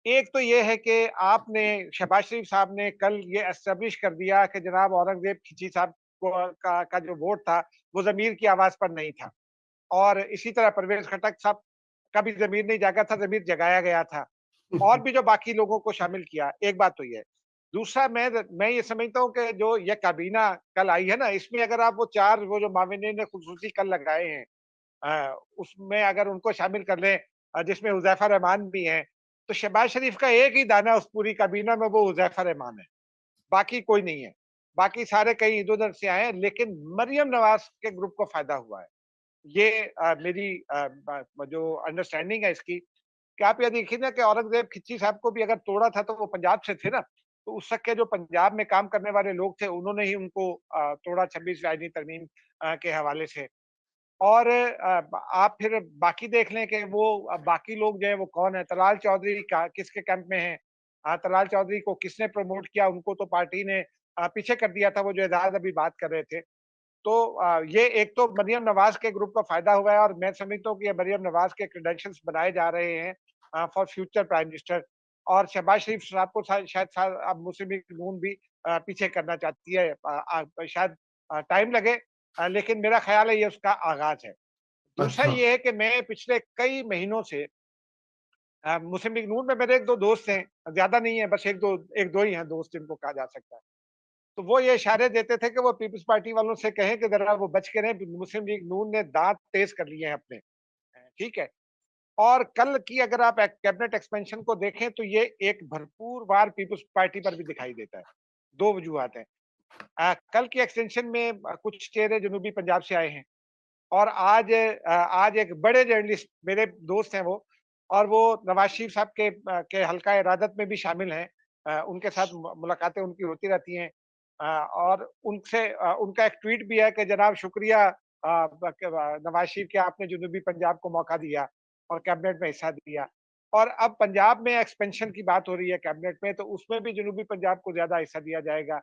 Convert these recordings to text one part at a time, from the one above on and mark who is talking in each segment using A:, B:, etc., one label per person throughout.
A: एक तो ये है कि आपने शहबाज शरीफ साहब ने कल ये एस्टेब्लिश कर दिया कि जनाब औरंगज़ेब खिची साहब को का जो वोट था, वो ज़मीर की आवाज़ पर नहीं था। और इसी तरह परवेज़ खट्टक साहब का भी ज़मीर नहीं जागा था, ज़मीर जगाया गया था। और भी जो बाकी लोगों को शामिल किया, एक बात तो ये है। दूसरा मैं ये समझता हूँ कि जो ये काबीना कल आई है ना, इसमें अगर आप वो 4 वो जो माविनीन खुसूसी कल लगाए हैं, उसमें अगर उनको शामिल कर लें, जिसमें हुज़ैफ़ा रहमान भी हैं, तो शहबाज शरीफ का एक ही दाना उस पूरी काबीना में, वो हुज़ैफ़ा रहमान है, बाकी कोई नहीं है। बाकी सारे कहीं इधर-उधर से आए हैं, लेकिन मरियम नवाज़ के ग्रुप को फ़ायदा हुआ है। ये मेरी जो अंडरस्टैंडिंग है इसकी, कि आप ये देखिए ना कि औरंगज़ेब खिच्ची साहब को भी अगर तोड़ा था, तो वो पंजाब से थे ना, तो उस वक़्त के जो पंजाब में काम करने वाले लोग थे, उन्होंने ही उनको तोड़ा 26 आईनी तरमीम के हवाले से। और आप फिर बाकी देख लें कि वो बाकी लोग जो है वो कौन है? तलाल चौधरी का किसके कैंप में हैं? तलाल चौधरी को किसने प्रमोट किया? उनको तो पार्टी ने पीछे कर दिया था, वो जो एजाज अभी बात कर रहे थे। तो ये एक तो मरियम नवाज़ के ग्रुप का फ़ायदा हुआ है, और मैं समझता हूँ कि ये मरियम नवाज़ के क्रेडेंशियल्स बनाए जा रहे हैं फॉर फ्यूचर प्राइम मिनिस्टर। और शहबाज शरीफ साहब को शायद अब मुस्लिम लीग नून भी पीछे करना चाहती है। शायद टाइम लगे, लेकिन मेरा ख़्याल है ये उसका आगाज़ है। दूसरा
B: अच्छा।
A: ये है कि मैं पिछले कई महीनों से मुस्लिम लीग नून में मेरे 1-2 दोस्त हैं, ज़्यादा नहीं है, बस 1-2 ही हैं दोस्त जिनको कहा जा सकता है। तो वो ये इशारे देते थे कि वो पीपल्स पार्टी वालों से कहें कि ज़रा वो बच के रहें, मुस्लिम लीग नून ने दाँत तेज़ कर लिए हैं अपने। ठीक है? और कल की अगर आप कैबिनेट एक्सपेंशन को देखें, तो ये एक भरपूर वार पीपल्स पार्टी पर भी दिखाई देता है। 2 वजूहात हैं। कल की एक्सटेंशन में कुछ चेहरे जनूबी पंजाब से आए हैं। और आज एक बड़े जर्नलिस्ट मेरे दोस्त हैं वो, और वो नवाज़ शरीफ साहब के हल्का इरादत में भी शामिल हैं। उनके साथ मुलाकातें उनकी होती रहती हैं। और उनका एक ट्वीट भी है कि जनाब शुक्रिया, नवाज़ शरीफ के, आपने जनूबी पंजाब को मौका दिया और कैबिनेट में हिस्सा दिया। और अब पंजाब में एक्सपेंशन की बात हो रही है कैबिनेट में, तो उसमें भी जनूबी पंजाब को ज़्यादा हिस्सा दिया जाएगा।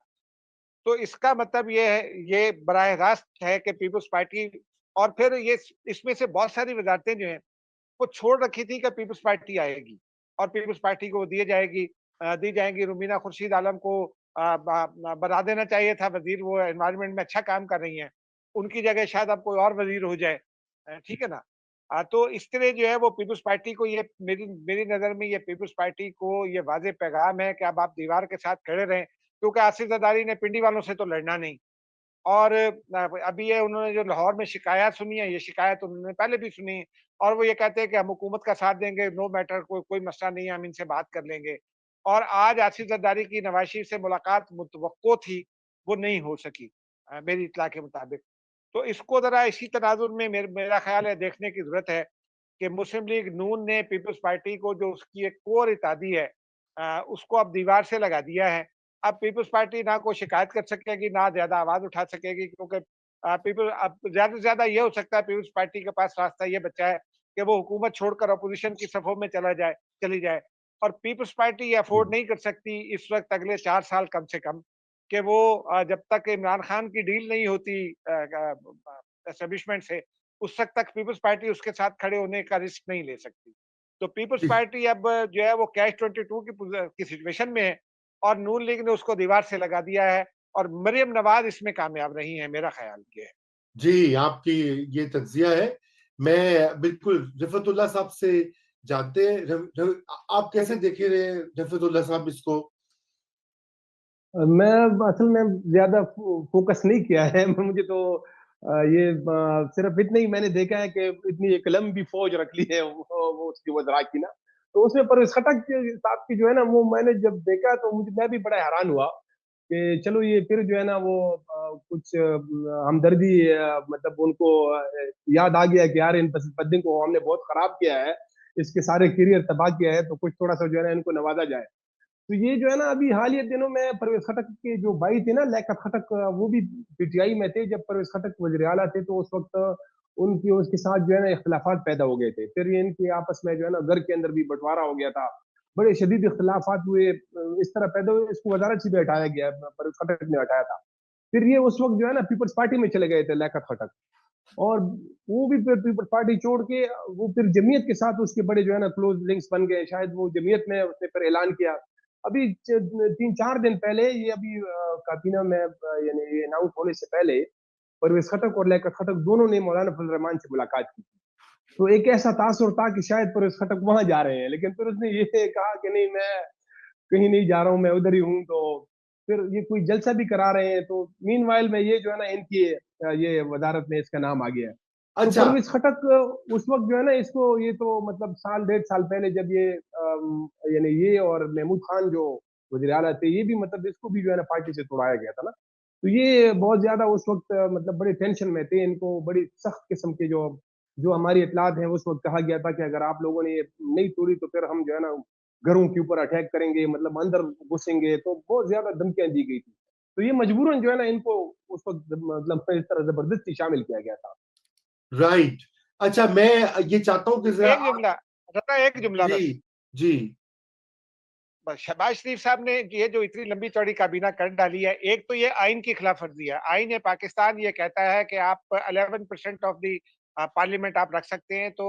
A: तो इसका मतलब ये बराह रास्त है कि पीपल्स पार्टी, और फिर ये इसमें से बहुत सारी वज़ारतें जो हैं, वो छोड़ रखी थी कि पीपल्स पार्टी आएगी और पीपल्स पार्टी को दी जाएँगी। रुमीना खुर्शीद आलम को बना देना चाहिए था वज़ीर, वो एनवायरनमेंट में अच्छा काम कर रही हैं। उनकी जगह शायद अब कोई और वज़ीर हो जाए। ठीक है ना? तो इस तरह जो है वो पीपल्स पार्टी को, ये मेरी मेरी नज़र में ये पीपल्स पार्टी को ये वाज़ेह पैगाम है कि अब आप दीवार के साथ खड़े रहें, क्योंकि आसिफ ज़रदारी ने पिंडी वालों से तो लड़ना नहीं। और अभी ये उन्होंने जो लाहौर में शिकायत सुनी है, ये शिकायत उन्होंने पहले भी सुनी, और वो ये कहते हैं कि हम हुकूमत का साथ देंगे, नो मैटर, कोई मसला नहीं है, हम इनसे बात कर लेंगे। और आज आसिफ ज़रदारी की नवाज़ शरीफ से मुलाकात मुतवक्को थी, वो नहीं हो सकी मेरी इत्तला के मुताबिक। तो इसको ज़रा इसी तनाज़ुर में मेरा ख़्याल है देखने की ज़रूरत है कि मुस्लिम लीग नून ने पीपल्स पार्टी को, जो उसकी एक कोर इत्यादी है, उसको अब दीवार से लगा दिया है। अब पीपल्स पार्टी ना कोई शिकायत कर सकेगी, ना ज़्यादा आवाज़ उठा सकेगी, क्योंकि अब ज़्यादा से ज़्यादा ये हो सकता है पीपल्स पार्टी के पास रास्ता ये बचा है कि वो हुकूमत छोड़कर अपोज़िशन की सफ़ों में चली जाए। और पीपल्स पार्टी ये अफ़ोर्ड
B: हुँ।
A: नहीं कर सकती इस वक़्त, अगले 4 साल कम से कम, कि वो जब तक इमरान खान की डील नहीं होती एस्टेब्लिशमेंट से, उस वक़्त तक पीपल्स पार्टी उसके साथ खड़े होने का रिस्क नहीं ले सकती। तो पीपल्स
B: जी।
A: पार्टी अब जो है वो कैच 22 की सिचुएशन में है, और नून लीग ने उसको दीवार से लगा दिया है, और मरियम नवाज़ इसमें कामयाब रही हैं, मेरा ख़्याल ये है।
B: जी, आपकी ये तज्ज़िया है। मैं बिल्कुल रिफ़तुल्लाह साहब से जानते हैं, रव रव आप कैसे देख रहे हैं रिफ़तुल्लाह साहब इसको?
C: मैं असल में ज़्यादा फ़ोकस नहीं किया है। मुझे तो ये सिर्फ़ इतना ही मैंने देखा है कि इतनी एक लंबी फ़ौज रख ली है वो उसकी वज़रा की ना, तो उसमें परवेज़ खटक के साहब की जो है ना, वो मैंने जब देखा तो मैं भी बड़ा हैरान हुआ कि चलो ये फिर जो है ना वो कुछ हमदर्दी मतलब उनको याद आ गया कि यार इन बंदे को हमने बहुत ख़राब किया है, इसके सारे करियर तबाह किया है, तो कुछ थोड़ा-सा जो है ना इनको नवाज़ा जाए। तो ये जो है ना अभी हालिया दिनों में परवेज़ खटक के जो भाई थे ना लियाकत खटक, वो भी पीटीआई में थे। जब परवेज़ खटक वज़ीर आला थे तो उस वक़्त उनकी उसके साथ जो है ना इख्तिलाफ़ात पैदा हो गए थे। फिर ये इनके आपस में जो है ना घर के अंदर भी बँटवारा हो गया था। बड़े शदीद इख्तिलाफ़ात हुए, इस तरह पैदा हुए, इसको वज़ारत से भी हटाया गया, परवेज़ खटक ने हटाया था। फिर ये उस वक़्त जो है ना पीपल्स पार्टी में चले गए थे लियाकत खटक। और वो भी फिर पीपल्स पार्टी छोड़ के वो फिर जमीयत के साथ उसके बड़े जो है ना क्लोज लिंक्स बन गए। शायद वो जमीयत में उसने फिर ऐलान किया अभी 3-4 दिन पहले, ये अभी काबीना में यानी ये अनाउंस होने से पहले परवेज खटक और लियाकत खटक दोनों ने मौलाना फजल रहमान से मुलाकात की। तो एक ऐसा तासुर था कि शायद परवेज खटक वहां जा रहे हैं, लेकिन फिर उसने ये कहा कि नहीं, मैं कहीं नहीं जा रहा हूँ, मैं उधर ही हूँ। तो फिर ये कोई जलसा भी करा रहे हैं। तो मीनवाइल में ये जो है ना इनकी ये वजारत में इसका नाम आ गया है। तो
B: अच्छा।
C: परवेज खटक उस वक्त जो है ना इसको ये तो मतलब साल 1.5 साल पहले जब ये यानी ये और महमूद खान जो वजीर आला थे, ये भी मतलब इसको भी जो है ना पार्टी से तोड़ाया गया था ना। तो ये बहुत ज्यादा उस वक्त मतलब बड़े टेंशन में थे। इनको बड़ी सख्त किस्म के जो जो हमारी इतलात है उस वक्त कहा गया था कि अगर आप लोगों ने ये नहीं तोड़ी तो फिर हम जो है ना घरों के ऊपर अटैक करेंगे, मतलब अंदर घुसेंगे। तो बहुत ज्यादा धमकियां दी गई थी। तो ये मजबूरन जो है ना इनको उस वक्त मतलब इस तरह जबरदस्ती शामिल किया गया था।
B: राइट। अच्छा, मैं ये चाहता हूँ कि जरा
A: एक जुमला, रता एक जुमला
B: जी,
A: बस।
B: जी,
A: बस शहबाज शरीफ साहब ने ये जो इतनी लंबी चौड़ी काबीना कर डाली है, एक तो ये आइन की खिलाफ वर्जी है। आइन है पाकिस्तान ये कहता है कि आप 11% ऑफ दी पार्लियामेंट आप रख सकते हैं, तो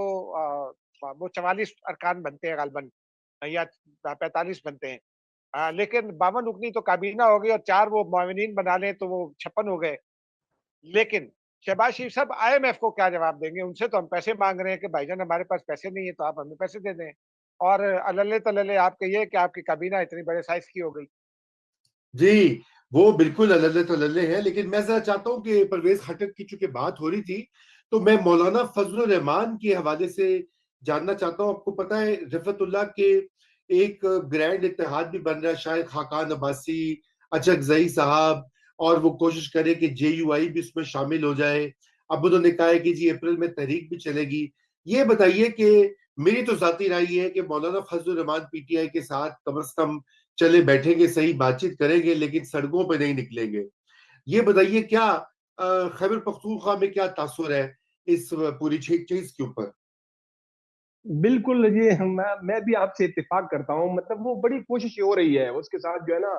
A: वो 44 अरकान बनते हैं गालबन, या 45 बनते हैं। लेकिन 52 रुकनी तो काबीना हो गई, और 4 वो मुआविनीन बना लें तो वो 56 हो गए। लेकिन शहबाज शरीफ साहब आईएमएफ को क्या जवाब देंगे? उनसे तो हम पैसे मांग रहे हैं कि भाईजान हमारे पास पैसे नहीं है, तो आप हमें पैसे दे दें। और अल्ले तल्ले आप कहिए कि आपकी काबीना इतनी बड़े साइज की हो गई।
B: जी, वो बिल्कुल अल्ले-तल्ले हैं, लेकिन मैं ज़रा चाहता हूँ कि परवेज़ खटक की चूँकि बात हो रही थी, तो मैं मौलाना फज़लुर रहमान के हवाले से जानना चाहता हूँ। आपको पता है रिफ़तुल्लाह के एक ग्रैंड इत्तेहाद भी बन रहा है, शायद खाकान अब्बासी, अचकज़ई साहब, और वो कोशिश करें कि जेयूआई भी उसमें शामिल हो जाए। अब उन्होंने कहा है कि जी अप्रैल में तहरीक भी चलेगी। ये बताइए कि मेरी तो ज़ाती राय ये है कि मौलाना फज़लुर रहमान पीटीआई के साथ कम से कम चले बैठेंगे, सही बातचीत करेंगे, लेकिन सड़कों पे नहीं निकलेंगे। ये बताइए क्या खैबर पख्तूनख्वा में क्या तासुर है इस पूरी चीज के ऊपर?
C: बिल्कुल, ये मैं भी आपसे इत्तेफाक करता हूँ। मतलब वो बड़ी कोशिश हो रही है उसके साथ जो है ना,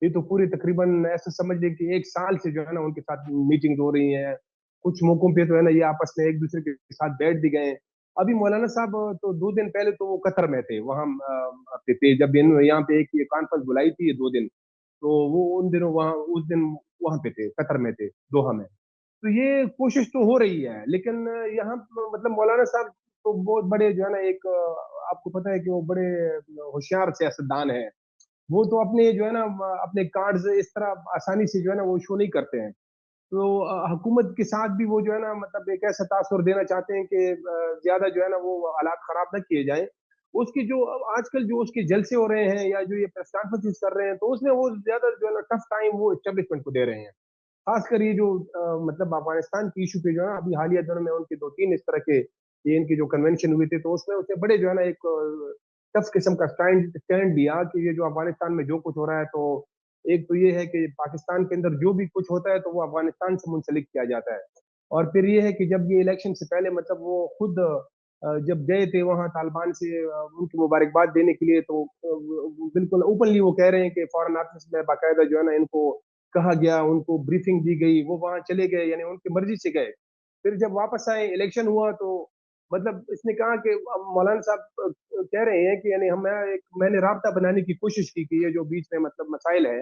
C: ये तो पूरी तकरीबन ऐसा समझ लें कि 1 साल से जो है ना उनके साथ मीटिंग हो रही है। कुछ मौकों पे तो है ना ये आपस में एक-दूसरे के साथ बैठ भी गए हैं। अभी मौलाना साहब तो 2 दिन पहले तो वो कतर में थे, वहाँ पे थे जब इन यहाँ पे एक ये कॉन्फ्रेंस बुलाई थी ये 2 दिन। तो वो उन दिनों वहाँ उस दिन वहाँ पे थे, कतर में थे, दोहा में। तो ये कोशिश तो हो रही है, लेकिन यहाँ मतलब मौलाना साहब तो बहुत बड़े जो है ना एक आपको पता है कि वो बड़े होशियार सियासतदान है। वो तो अपने जो है ना अपने कार्ड्स इस तरह आसानी से जो है ना वो शो नहीं करते हैं। तो हुकूमत के साथ भी वो जो है ना मतलब एक ऐसा तासुर देना चाहते हैं कि ज्यादा जो है ना वो हालात खराब ना किए जाएं। उसकी जो आजकल जो उसके जलसे हो रहे हैं या जो ये प्रेस कॉन्फ्रेंस कर रहे हैं, तो उसमें वो ज्यादा जो है ना टफ टाइम वो एस्टेब्लिशमेंट को दे रहे हैं। खासकर ये जो मतलब अफगानिस्तान की इशू पे जो है अभी हालिया दिनों में उनके 2-3 इस तरह के ये इनके जो कन्वेंशन हुए थे, तो उसमें उसने बड़े जो है ना एक टफ किस्म का स्टैंड स्टैंड लिया कि ये जो अफगानिस्तान में जो कुछ हो रहा है, तो एक तो ये है कि पाकिस्तान के अंदर जो भी कुछ होता है तो वो अफगानिस्तान से मुंसलिक किया जाता है। और फिर ये है कि जब ये इलेक्शन से पहले मतलब वो खुद जब गए थे वहां तालिबान से उनकी मुबारकबाद देने के लिए, तो बिल्कुल ओपनली वो कह रहे हैं कि फॉरेन ऑफिस में बाकायदा जो है ना इनको कहा गया, उनको ब्रीफिंग दी गई, वो वहां चले गए, यानी उनकी मर्जी से गए। फिर जब वापस आए इलेक्शन हुआ, तो मतलब इसने कहा कि मौलाना साहब कह रहे हैं कि यानी हम एक मैंने राबता बनाने की कोशिश की कि ये जो बीच में मतलब मसाइल है,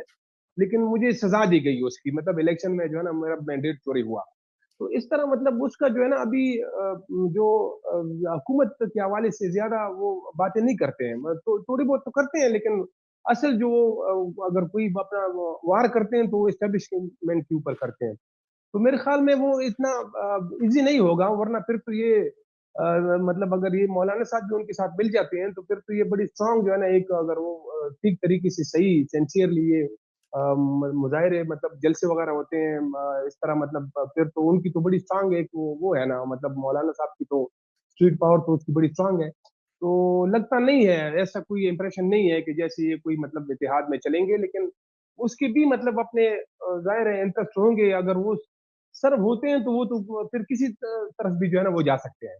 C: लेकिन मुझे सजा दी गई उसकी, मतलब इलेक्शन में जो है ना मेरा मैंडेट चोरी हुआ। तो इस तरह मतलब उसका जो है ना अभी जो हुकूमत के हवाले से ज्यादा वो बातें नहीं करते हैं। तो थोड़ी बहुत तो करते हैं, लेकिन असल जो अगर कोई अपना वार करते हैं तो वो इस्टेब्लिशमेंट के ऊपर करते हैं। तो मेरे ख्याल में वो इतना इजी नहीं होगा, वरना फिर तो ये मतलब अगर ये मौलाना साहब भी उनके साथ मिल जाते हैं तो फिर तो ये बड़ी स्ट्रांग जो है ना एक अगर वो ठीक तरीके से सही सिंसियरली ये मुजाहरे मतलब जलसे वगैरह होते हैं इस तरह मतलब फिर तो उनकी तो बड़ी स्ट्रांग एक वो है ना, मतलब मौलाना साहब की तो स्ट्रीट पावर तो उसकी बड़ी स्ट्रांग है। तो लगता नहीं है, ऐसा कोई इंप्रेशन नहीं है कि जैसे ये कोई मतलब इतिहाद में चलेंगे, लेकिन उसके भी मतलब अपने जाहिर है इंटरेस्ट होंगे। अगर वो सर्व होते हैं तो वो तो फिर किसी तरफ भी जो है ना वो जा सकते हैं।